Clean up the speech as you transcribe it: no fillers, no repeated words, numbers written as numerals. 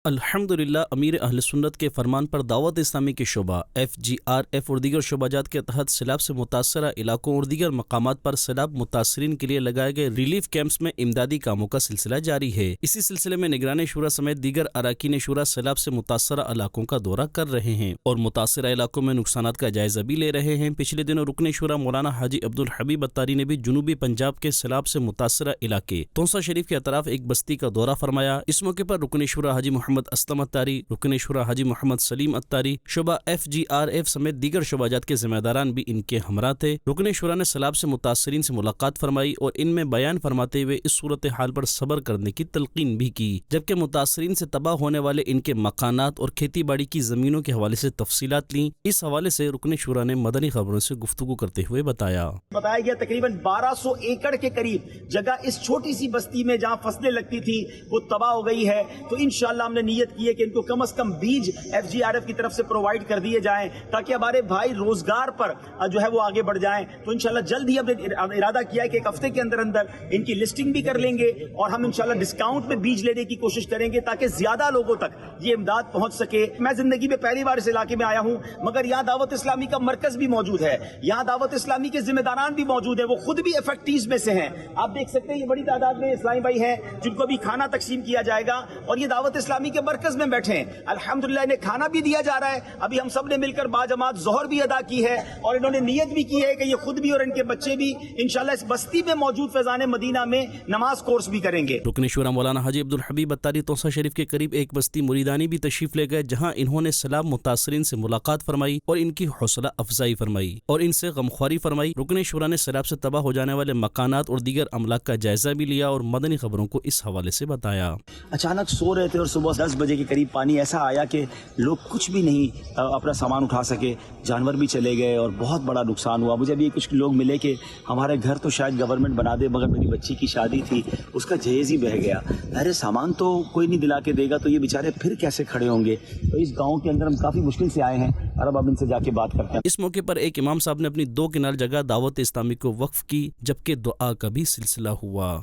الحمدللہ امیر اہل سنت کے فرمان پر دعوت اسلامی کے شعبہ FGRF اور دیگر شعبہ جات کے تحت سیلاب سے متاثرہ علاقوں اور دیگر مقامات پر سیلاب متاثرین کے لیے لگائے گئے ریلیف کیمپس میں امدادی کاموں کا سلسلہ جاری ہے۔ اسی سلسلے میں نگران شورا سمیت دیگر اراکین شورا سیلاب سے متاثرہ علاقوں کا دورہ کر رہے ہیں اور متاثرہ علاقوں میں نقصانات کا جائزہ بھی لے رہے ہیں۔ پچھلے دنوں رکن شورا مولانا حاجی عبدالحبیب اتاری نے بھی جنوبی پنجاب کے سیلاب سے متاثرہ علاقے تونسا شریف کے اطراف ایک بستی کا دورہ فرمایا۔ اس موقع پر رکن شورا حاجی محمد اسلم اتاری، رکن شورا حاجی محمد سلیم اتاری، شعبہ FGRF سمیت دیگر شعبہ جات کے ذمہ داران بھی ان کے ہمراہ تھے۔ رکن شورا نے سیلاب سے متاثرین سے ملاقات فرمائی اور ان میں بیان فرماتے ہوئے اس صورتحال پر صبر کرنے کی تلقین بھی کی، جبکہ متاثرین سے تباہ ہونے والے ان کے مکانات اور کھیتی باڑی کی زمینوں کے حوالے سے تفصیلات لیں۔ اس حوالے سے رکن شورا نے مدنی خبروں سے گفتگو کرتے ہوئے بتایا گیا تقریباً 1200 ایکڑ کے قریب جگہ اس چھوٹی سی بستی میں جہاں فصلیں لگتی تھی وہ تباہ ہو گئی ہے، تو انشاءاللہ ہم نے نیت کی ہے کہ ان کو کم از کم بیج FGRF کی طرف سے پرووائڈ کر دیے جائیں تاکہ ہمارے بھائی روزگار پر جو ہے وہ آگے بڑھ جائیں۔ تو انشاءاللہ جلد ہی ہم نے ارادہ کیا ہے کہ ایک ہفتے کے اندر اندر ان کی لسٹنگ بھی کر لیں گے اور ہم انشاءاللہ ڈسکاؤنٹ میں بیج لینے کی کوشش کریں گے تاکہ زیادہ لوگوں تک یہ امداد پہنچ سکے۔ میں زندگی میں پہلی بار اس علاقے میں آیا ہوں، مگر یہاں دعوت اسلامی کا مرکز بھی موجود ہے، یہاں دعوت اسلامی کے ذمہ داران بھی موجود ہیں، وہ خود بھی افیکٹیز میں سے ہیں۔ آپ دیکھ سکتے ہیں یہ بڑی تعداد میں اسلامی بھائی ہیں جن کو بھی کھانا تقسیم کیا جائے گا اور یہ دعوت اسلامی کے مرکز میں بیٹھے ہیں۔ الحمدللہ انہیں کھانا بھی دیا جا رہا ہے۔ ابھی ہم سب نے مل کر باجماعت ظہر بھی ادا کی ہے اور انہوں نے نیت بھی کی ہے کہ یہ خود بھی اور ان کے بچے بھی انشاءاللہ اس بستی میں موجود فیضان مدینہ میں نماز کورس بھی کریں گے۔ رکن شورا مولانا حاجی عبدالحبیب اتاری تونسا شریف کے قریب ایک بستی مریدانی بھی تشریف لے گئے، جہاں انہوں نے سیلاب متاثرین سے ملاقات فرمائی اور ان کی حوصلہ افزائی فرمائی اور ان سے غمخواری فرمائی۔ رکن شورا نے سیلاب سے تباہ ہو جانے والے مکانات اور دیگر املاک کا جائزہ بھی لیا اور مدنی خبروں کو اس حوالے سے بتایا۔ اچانک سو رہے تھے اور صبح 10 بجے کے قریب پانی ایسا آیا کہ لوگ کچھ بھی نہیں اپنا سامان اٹھا سکے، جانور بھی چلے گئے اور بہت بڑا نقصان ہوا۔ مجھے بھی کچھ لوگ ملے کہ ہمارے گھر تو شاید گورنمنٹ بنا دے مگر میری بچی کی شادی تھی اس کا جہیز ہی بہہ گیا، ارے سامان تو کوئی نہیں دلا کے دے گا تو یہ بیچارے پھر کیسے کھڑے ہوں گے۔ تو اس گاؤں کے اندر ہم کافی مشکل سے آئے ہیں اور اب ان سے جا کے بات کرتے ہیں۔ اس موقع پر ایک امام صاحب نے اپنی 2 کنال جگہ دعوت اسلامی کو وقف کی، جبکہ دعا کا بھی سلسلہ ہوا۔